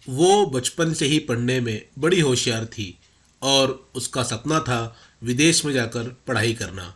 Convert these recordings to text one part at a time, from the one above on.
वो बचपन से ही पढ़ने में बड़ी होशियार थी और उसका सपना था विदेश में जाकर पढ़ाई करना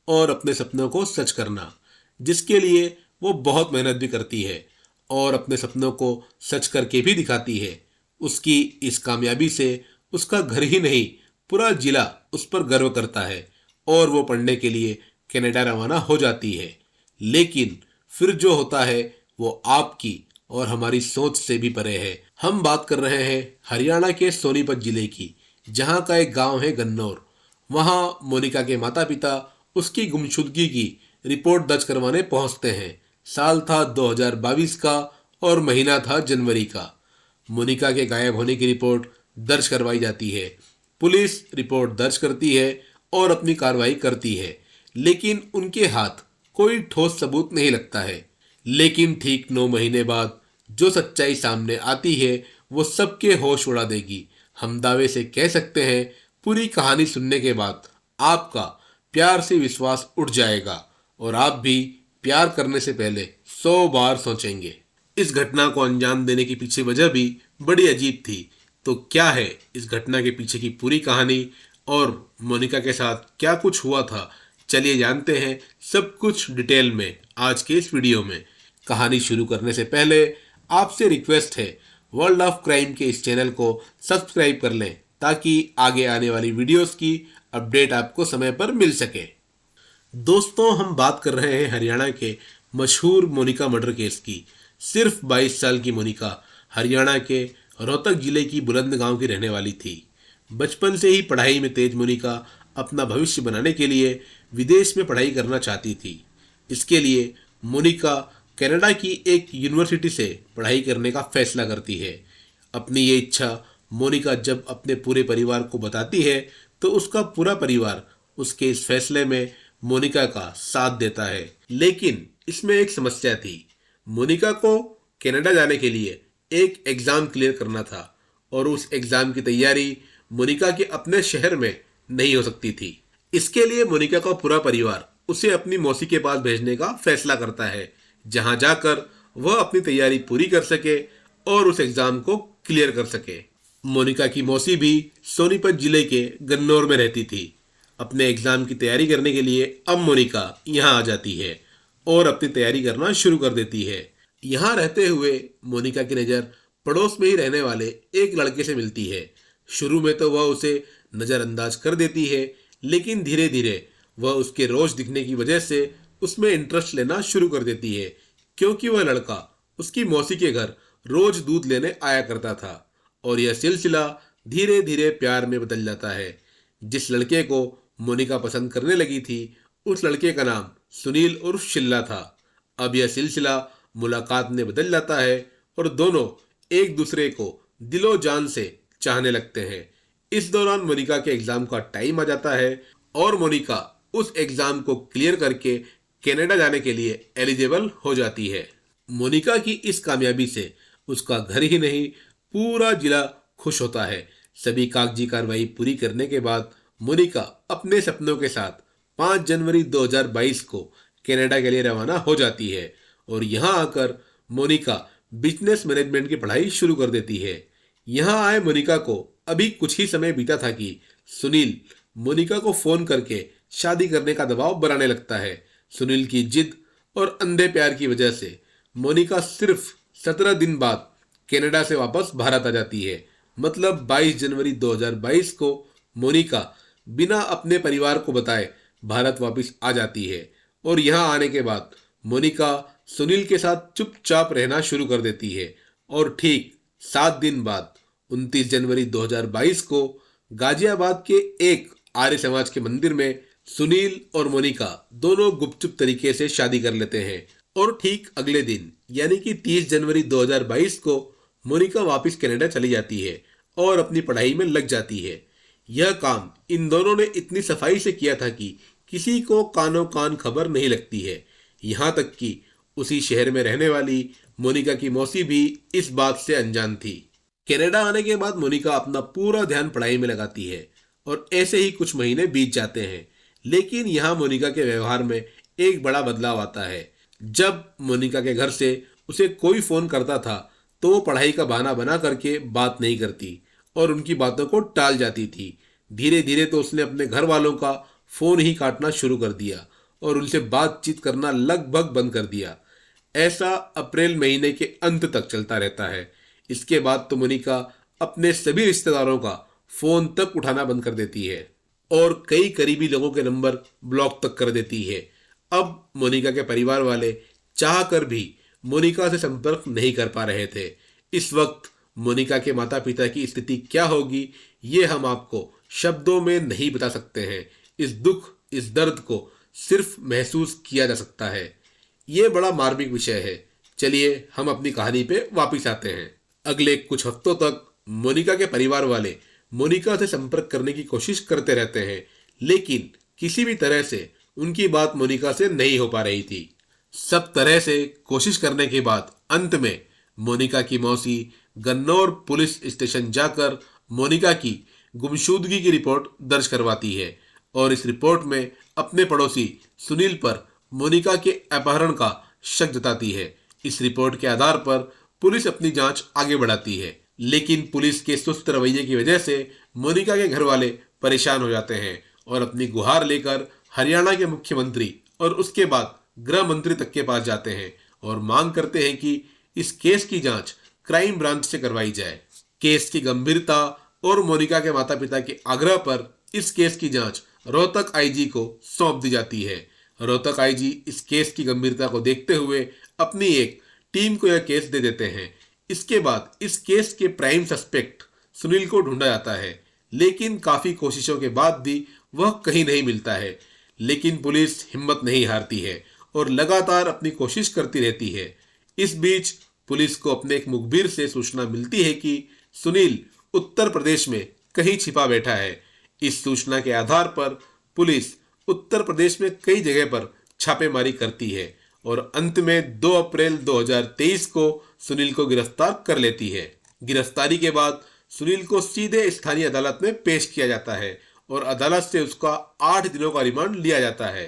और अपने सपनों को सच करना, जिसके लिए वो बहुत मेहनत भी करती है और अपने सपनों को सच करके भी दिखाती है। उसकी इस कामयाबी से उसका घर ही नहीं, पूरा जिला उस पर गर्व करता है और वो पढ़ने के लिए कनाडा रवाना हो जाती है। लेकिन फिर जो होता है वो आपकी और हमारी सोच से भी परे है। हम बात कर रहे हैं हरियाणा के सोनीपत जिले की, जहाँ का एक गांव है गन्नौर। वहाँ मोनिका के माता पिता उसकी गुमशुदगी की रिपोर्ट दर्ज करवाने पहुंचते हैं। साल था 2022 का और महीना था जनवरी का। मोनिका के गायब होने की रिपोर्ट दर्ज करवाई जाती है। पुलिस रिपोर्ट दर्ज करती है और अपनी कार्रवाई करती है, लेकिन उनके हाथ कोई ठोस सबूत नहीं लगता है। लेकिन ठीक 9 महीने बाद जो सच्चाई सामने आती है वो सबके होश उड़ा देगी। हम दावे से कह सकते हैं पूरी कहानी सुनने के बाद आपका प्यार से विश्वास उठ जाएगा और आप भी प्यार करने से पहले 100 बार सोचेंगे। इस घटना को अंजाम देने की पीछे वजह भी बड़ी अजीब थी। तो क्या है इस घटना के पीछे की पूरी कहानी और मोनिका के साथ क्या कुछ हुआ था, चलिए जानते हैं सब कुछ डिटेल में आज के इस वीडियो में। कहानी शुरू करने से पहले आपसे रिक्वेस्ट है, वर्ल्ड ऑफ क्राइम के इस चैनल को सब्सक्राइब कर लें ताकि आगे आने वाली वीडियोस की अपडेट आपको समय पर मिल सके। दोस्तों, हम बात कर रहे हैं हरियाणा के मशहूर मोनिका मर्डर केस की। सिर्फ 22 साल की मोनिका हरियाणा के रोहतक जिले की बुलंद गांव की रहने वाली थी। बचपन से ही पढ़ाई में तेज मोनिका अपना भविष्य बनाने के लिए विदेश में पढ़ाई करना चाहती थी। इसके लिए मोनिका कनाडा की एक यूनिवर्सिटी से पढ़ाई करने का फैसला करती है। अपनी ये इच्छा मोनिका जब अपने पूरे परिवार को बताती है तो उसका पूरा परिवार उसके इस फैसले में मोनिका का साथ देता है। लेकिन इसमें एक समस्या थी। मोनिका को कनाडा जाने के लिए एक एग्ज़ाम क्लियर करना था और उस एग्ज़ाम की तैयारी मोनिका के अपने शहर में नहीं हो सकती थी। इसके लिए मोनिका का पूरा परिवार उसे अपनी मौसी के पास भेजने का फैसला करता है, जहां जाकर वह अपनी तैयारी पूरी कर सके और उस एग्ज़ाम को क्लियर कर सके। मोनिका की मौसी भी सोनीपत जिले के गन्नौर में रहती थी। अपने एग्ज़ाम की तैयारी करने के लिए अब मोनिका यहाँ आ जाती है और अपनी तैयारी करना शुरू कर देती है। यहाँ रहते हुए मोनिका की नज़र पड़ोस में ही रहने वाले एक लड़के से मिलती है। शुरू में तो वह उसे नज़रअंदाज कर देती है, लेकिन धीरे धीरे वह उसके रोज दिखने की वजह से उसमें इंटरेस्ट लेना शुरू कर देती है, क्योंकि वह लड़का उसकी मौसी के घर रोज दूध लेने आया करता था और यह सिलसिला धीरे धीरे प्यार में बदल जाता है। जिस लड़के को मोनिका पसंद करने लगी थी उस लड़के का नाम सुनील उर्फ शिल्ला था। अब यह सिलसिला मुलाकात में बदल जाता है और दोनों एक दूसरे को दिलो जान से चाहने लगते हैं। इस दौरान मोनिका के एग्जाम का टाइम आ जाता है और मोनिका उस एग्जाम को क्लियर करके कनाडा जाने के लिए एलिजिबल हो जाती है। मोनिका की इस कामयाबी से उसका घर ही नहीं, पूरा जिला खुश होता है। सभी कागजी कार्रवाई पूरी करने के बाद मोनिका अपने सपनों के साथ 5 जनवरी 2022 को कनाडा के लिए रवाना हो जाती है और यहाँ आकर मोनिका बिजनेस मैनेजमेंट की पढ़ाई शुरू कर देती है। यहाँ आए मोनिका को अभी कुछ ही समय बीता था कि सुनील मोनिका को फोन करके शादी करने का दबाव बनाने लगता है। सुनील की जिद और अंधे प्यार की वजह से मोनिका सिर्फ 17 दिन बाद कनाडा से वापस भारत आ जाती है। मतलब 22 जनवरी 2022 को मोनिका बिना अपने परिवार को बताए भारत वापस आ जाती है और यहाँ आने के बाद मोनिका सुनील के साथ चुपचाप रहना शुरू कर देती है और ठीक 7 दिन बाद 29 जनवरी 2022 को गाजियाबाद के एक आर्य समाज के मंदिर में सुनील और मोनिका दोनों गुपचुप तरीके से शादी कर लेते हैं और ठीक अगले दिन यानी कि 30 जनवरी 2022 को मोनिका वापस कनाडा चली जाती है और अपनी पढ़ाई में लग जाती है। यह काम इन दोनों ने इतनी सफाई से किया था कि किसी को कानो कान खबर नहीं लगती है। यहाँ तक कि उसी शहर में रहने वाली मोनिका की मौसी भी इस बात से अनजान थी। कनाडा आने के बाद मोनिका अपना पूरा ध्यान पढ़ाई में लगाती है और ऐसे ही कुछ महीने बीत जाते हैं। लेकिन यहाँ मोनिका के व्यवहार में एक बड़ा बदलाव आता है। जब मोनिका के घर से उसे कोई फोन करता था तो वो पढ़ाई का बहाना बना करके बात नहीं करती और उनकी बातों को टाल जाती थी। धीरे धीरे तो उसने अपने घर वालों का फ़ोन ही काटना शुरू कर दिया और उनसे बातचीत करना लगभग बंद कर दिया। ऐसा अप्रैल महीने के अंत तक चलता रहता है। इसके बाद तो मोनिका अपने सभी रिश्तेदारों का फ़ोन तक उठाना बंद कर देती है और कई करीबी लोगों के नंबर ब्लॉक तक कर देती है। अब मोनिका के परिवार वाले चाह कर भी मोनिका से संपर्क नहीं कर पा रहे थे। इस वक्त मोनिका के माता पिता की स्थिति क्या होगी, ये हम आपको शब्दों में नहीं बता सकते हैं। इस दुख, इस दर्द को सिर्फ महसूस किया जा सकता है। ये बड़ा मार्मिक विषय है। चलिए हम अपनी कहानी पे वापस आते हैं। अगले कुछ हफ्तों तक मोनिका के परिवार वाले मोनिका से संपर्क करने की कोशिश करते रहते हैं, लेकिन किसी भी तरह से उनकी बात मोनिका से नहीं हो पा रही थी। सब तरह से कोशिश करने के बाद अंत में मोनिका की मौसी गन्नौर पुलिस स्टेशन जाकर मोनिका की गुमशुदगी की रिपोर्ट दर्ज करवाती है और इस रिपोर्ट में अपने पड़ोसी सुनील पर मोनिका के अपहरण का शक जताती है। इस रिपोर्ट के आधार पर पुलिस अपनी जांच आगे बढ़ाती है, लेकिन पुलिस के सुस्त रवैये की वजह से मोनिका के घर वाले परेशान हो जाते हैं और अपनी गुहार लेकर हरियाणा के मुख्यमंत्री और उसके बाद गृह मंत्री तक के पास जाते हैं और मांग करते हैं कि इस केस की जांच क्राइम ब्रांच से करवाई जाए। केस की गंभीरता और मोनिका के माता पिता के आग्रह पर इस केस की जांच रोहतक आईजी को सौंप दी जाती है। रोहतक आईजी इस केस की गंभीरता को देखते हुए अपनी एक टीम को यह केस दे देते हैं। इसके बाद इस केस के प्राइम सस्पेक्ट सुनील को ढूंढा जाता है, लेकिन काफी कोशिशों के बाद भी वह कहीं नहीं मिलता है। लेकिन पुलिस हिम्मत नहीं हारती है और लगातार अपनी कोशिश करती रहती है। इस बीच पुलिस को अपने एक मुखबिर से सूचना मिलती है कि सुनील उत्तर प्रदेश में कहीं छिपा बैठा है। इस सूचना के आधार पर पुलिस उत्तर प्रदेश में कई जगह पर छापेमारी करती है और अंत में 2 अप्रैल 2023 को सुनील को गिरफ्तार कर लेती है। गिरफ्तारी के बाद सुनील को सीधे स्थानीय अदालत में पेश किया जाता है और अदालत से उसका 8 दिनों का रिमांड लिया जाता है।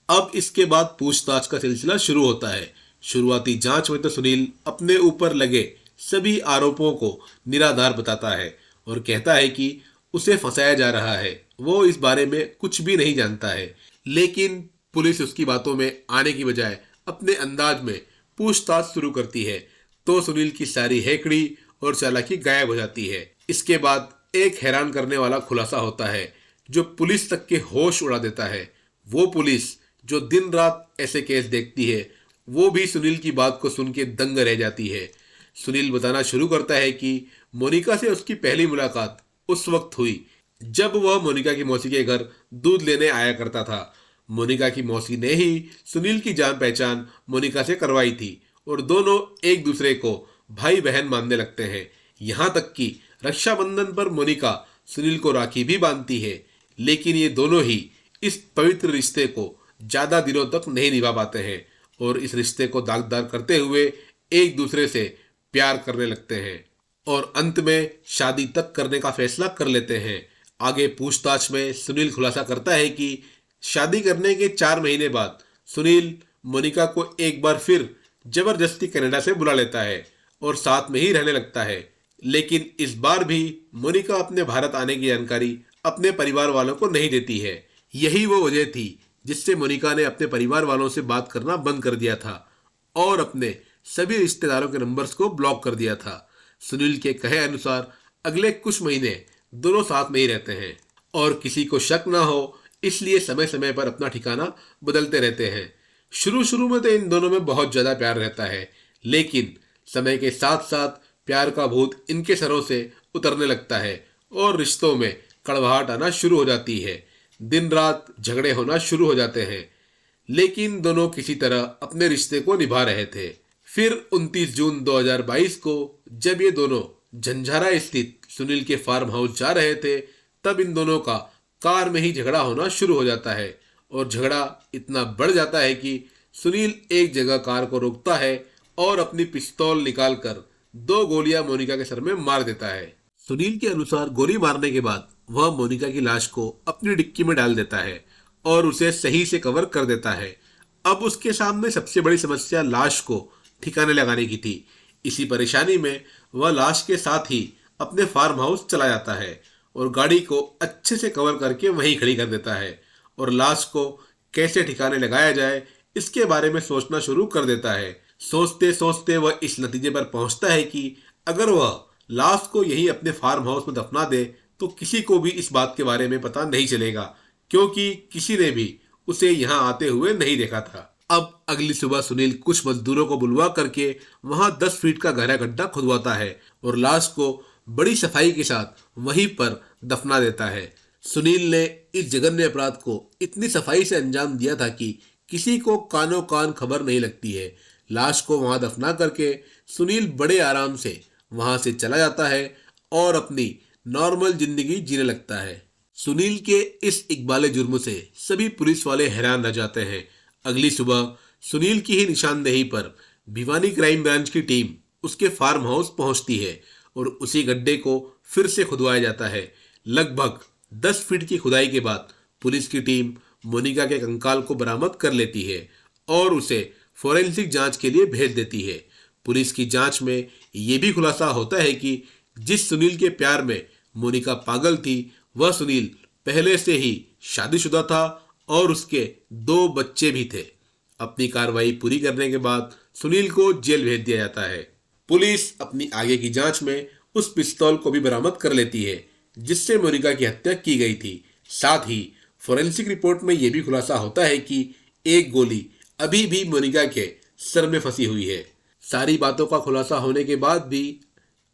अब इसके बाद पूछताछ का सिलसिला शुरू होता है। शुरुआती जांच में तो सुनील अपने ऊपर लगे सभी आरोपों को निराधार बताता है और कहता है कि उसे फंसाया जा रहा है, वो इस बारे में कुछ भी नहीं जानता है। लेकिन पुलिस उसकी बातों में आने की बजाय अपने अंदाज में पूछताछ शुरू करती है तो सुनील की सारी हेकड़ी और चालाकी गायब हो जाती है। इसके बाद एक हैरान करने वाला खुलासा होता है जो पुलिस तक के होश उड़ा देता है। वो पुलिस जो दिन रात ऐसे केस देखती है, वो भी सुनील की बात को सुन के दंग रह जाती है। सुनील बताना शुरू करता है कि मोनिका से उसकी पहली मुलाकात उस वक्त हुई जब वह मोनिका की मौसी के घर दूध लेने आया करता था। मोनिका की मौसी ने ही सुनील की जान पहचान मोनिका से करवाई थी और दोनों एक दूसरे को भाई बहन मानने लगते हैं। यहाँ तक कि रक्षाबंधन पर मोनिका सुनील को राखी भी बांधती है, लेकिन ये दोनों ही इस पवित्र रिश्ते को ज्यादा दिनों तक नहीं निभा पाते हैं और इस रिश्ते को दागदार करते हुए एक दूसरे से प्यार करने लगते हैं और अंत में शादी तक करने का फैसला कर लेते हैं। आगे पूछताछ में सुनील खुलासा करता है कि शादी करने के 4 महीने बाद सुनील मोनिका को एक बार फिर जबरदस्ती कनाडा से बुला लेता है और साथ में ही रहने लगता है। लेकिन इस बार भी मोनिका अपने भारत आने की जानकारी अपने परिवार वालों को नहीं देती है। यही वो वजह थी जिससे मोनिका ने अपने परिवार वालों से बात करना बंद कर दिया था और अपने सभी रिश्तेदारों के नंबर्स को ब्लॉक कर दिया था। सुनील के कहे अनुसार अगले कुछ महीने दोनों साथ में ही रहते हैं और किसी को शक ना हो इसलिए समय समय पर अपना ठिकाना बदलते रहते हैं। शुरू शुरू में तो इन दोनों में बहुत ज्यादा प्यार रहता है, लेकिन समय के साथ साथ प्यार का भूत इनके सरों से उतरने लगता है और रिश्तों में कड़वाहट आना शुरू हो जाती है। दिन रात झगड़े होना शुरू हो जाते हैं, लेकिन दोनों किसी तरह अपने रिश्ते को निभा रहे थे। फिर 29 जून 2022 को जब ये दोनों झंझारा स्थित सुनील के फार्म हाउस जा रहे थे, तब इन दोनों का कार में ही झगड़ा होना शुरू हो जाता है और झगड़ा इतना बढ़ जाता है कि सुनील एक जगह कार को रोकता है और अपनी पिस्तौल निकालकर 2 गोलियां मोनिका के सर में मार देता है। सुनील के अनुसार गोली मारने के बाद वह मोनिका की लाश को अपनी डिक्की में डाल देता है और उसे सही से कवर कर देता है। अब उसके सामने सबसे बड़ी समस्या लाश को ठिकाने लगाने की थी। इसी परेशानी में वह लाश के साथ ही अपने फार्म हाउस चला जाता है और गाड़ी को अच्छे से कवर करके वहीं खड़ी कर देता है और लाश को कैसे ठिकाने लगाया जाए इसके बारे में सोचना शुरू कर देता है। सोचते सोचते वह इस नतीजे पर पहुंचता है कि अगर वह लाश को यहीं अपने फार्म हाउस में दफना दे तो किसी को भी इस बात के बारे में पता नहीं चलेगा, क्योंकि किसी ने भी उसे यहाँ आते हुए नहीं देखा था। अब अगली सुबह सुनील कुछ मजदूरों को बुलवा करके वहां 10 फीट का गहरा गड्ढा खुदवाता है और लाश को बड़ी सफाई के साथ वहीं पर दफना देता है। सुनील ने इस जघन्य अपराध को इतनी सफाई से अंजाम दिया था कि किसी को कानो कान खबर नहीं लगती है। लाश को वहां दफना करके सुनील बड़े आराम से वहां से चला जाता है और अपनी नॉर्मल जिंदगी जीने लगता है। सुनील के इस इकबाले जुर्म से सभी पुलिस वाले हैरान रह जाते हैं। अगली सुबह सुनील की ही निशानदेही पर भिवानी क्राइम ब्रांच की टीम उसके फार्म हाउस पहुंचती है और उसी गड्ढे को फिर से खुदवाया जाता है। लगभग 10 फीट की खुदाई के बाद पुलिस की टीम मोनिका के कंकाल को बरामद कर लेती है और उसे फोरेंसिक जांच के लिए भेज देती है। पुलिस की जांच में ये भी खुलासा होता है कि जिस सुनील के प्यार में मोनिका पागल थी वह सुनील पहले से ही शादीशुदा था और उसके 2 बच्चे भी थे। अपनी कार्रवाई पूरी करने के बाद सुनील को जेल भेज दिया जाता है। पुलिस अपनी आगे की जांच में उस पिस्तौल को भी बरामद कर लेती है जिससे मोनिका की हत्या की गई थी। साथ ही फोरेंसिक रिपोर्ट में यह भी खुलासा होता है कि एक गोली अभी भी मोनिका के सर में फंसी हुई है। सारी बातों का खुलासा होने के बाद भी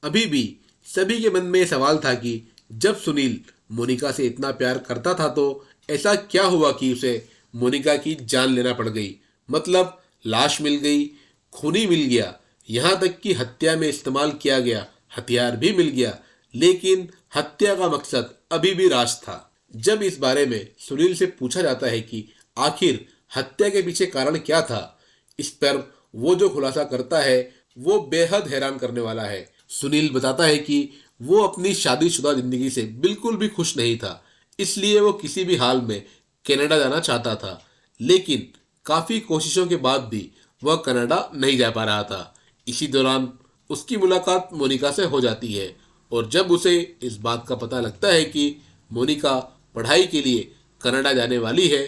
अभी भी सभी के मन में यह सवाल था कि जब सुनील मोनिका से इतना प्यार करता था तो ऐसा क्या हुआ कि उसे मोनिका की जान लेना पड़ गई। मतलब लाश मिल गई, खूनी मिल गया, यहाँ तक कि हत्या में इस्तेमाल किया गया हथियार भी मिल गया, लेकिन हत्या का मकसद अभी भी राज था। जब इस बारे में सुनील से पूछा जाता है कि आखिर हत्या के पीछे कारण क्या था, इस पर वो जो खुलासा करता है वो बेहद हैरान करने वाला है। सुनील बताता है कि वो अपनी शादीशुदा जिंदगी से बिल्कुल भी खुश नहीं था, इसलिए वो किसी भी हाल में कनाडा जाना चाहता था, लेकिन काफ़ी कोशिशों के बाद भी वह कनाडा नहीं जा पा रहा था। इसी दौरान उसकी मुलाकात मोनिका से हो जाती है और जब उसे इस बात का पता लगता है कि मोनिका पढ़ाई के लिए कनाडा जाने वाली है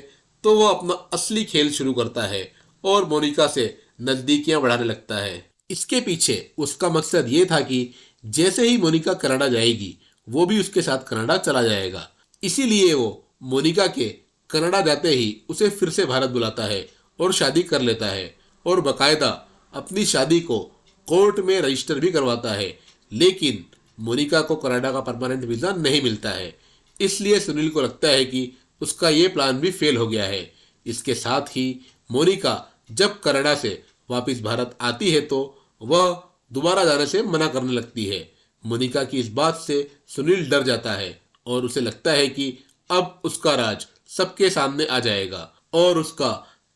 तो वह अपना असली खेल शुरू करता है और मोनिका से नज़दीकियां बढ़ाने लगता है। इसके पीछे उसका मकसद ये था कि जैसे ही मोनिका कनाडा जाएगी वो भी उसके साथ कनाडा चला जाएगा। इसीलिए वो मोनिका के कनाडा जाते ही उसे फिर से भारत बुलाता है और शादी कर लेता है और बाकायदा अपनी शादी को कोर्ट में रजिस्टर भी करवाता है। लेकिन मोनिका को कनाडा का परमानेंट वीज़ा नहीं मिलता है, इसलिए सुनील को लगता है कि उसका ये प्लान भी फेल हो गया है। इसके साथ ही मोनिका जब कनाडा से वापस भारत आती है तो वह दोबारा जाने से मना करने लगती है। मोनिका की इस बात से सुनील डर जाता है और उसे लगता है कि अब उसका राज सबके सामने आ जाएगा और उसका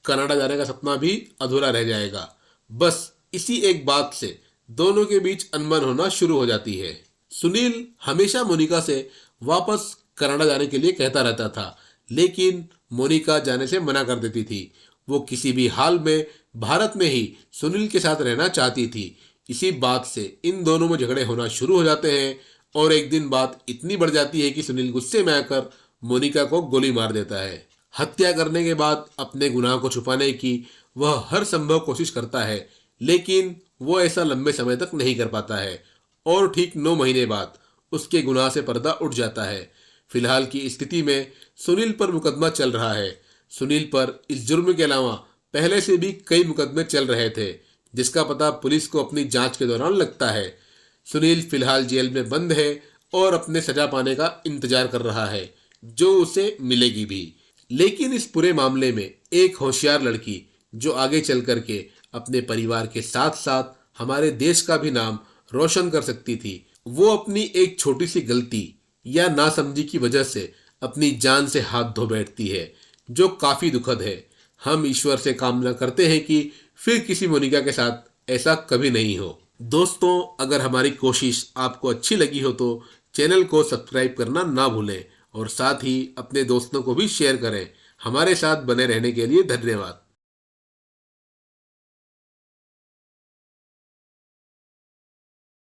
कनाडा जाने का सपना भी अधूरा रह जाएगा। बस इसी एक बात से दोनों के बीच अनबन होना शुरू हो जाती है। सुनील हमेशा मोनिका से वापस कनाडा जाने के लिए कहता रहता था, लेकिन मोनिका जाने से मना कर देती थी। वो किसी भी हाल में भारत में ही सुनील के साथ रहना चाहती थी। इसी बात से इन दोनों में झगड़े होना शुरू हो जाते हैं और एक दिन बात इतनी बढ़ जाती है कि सुनील गुस्से में आकर मोनिका को गोली मार देता है। हत्या करने के बाद अपने गुनाह को छुपाने की वह हर संभव कोशिश करता है, लेकिन वो ऐसा लंबे समय तक नहीं कर पाता है और ठीक 9 महीने बाद उसके गुनाह से पर्दा उठ जाता है। फिलहाल की स्थिति में सुनील पर मुकदमा चल रहा है। सुनील पर इस जुर्म के अलावा पहले से भी कई मुकदमे चल रहे थे, जिसका पता पुलिस को अपनी जांच के दौरान लगता है। सुनील फिलहाल जेल में बंद है और अपने सजा पाने का इंतजार कर रहा है, जो उसे मिलेगी भी। लेकिन इस पूरे मामले में एक होशियार लड़की जो आगे चल करके अपने परिवार के साथ साथ हमारे देश का भी नाम रोशन कर सकती थी, वो अपनी एक छोटी सी गलती या नासमझी की वजह से अपनी जान से हाथ धो बैठती है, जो काफी दुखद है। हम ईश्वर से कामना करते हैं कि फिर किसी मोनिका के साथ ऐसा कभी नहीं हो। दोस्तों, अगर हमारी कोशिश आपको अच्छी लगी हो तो चैनल को सब्सक्राइब करना ना भूलें और साथ ही अपने दोस्तों को भी शेयर करें। हमारे साथ बने रहने के लिए धन्यवाद।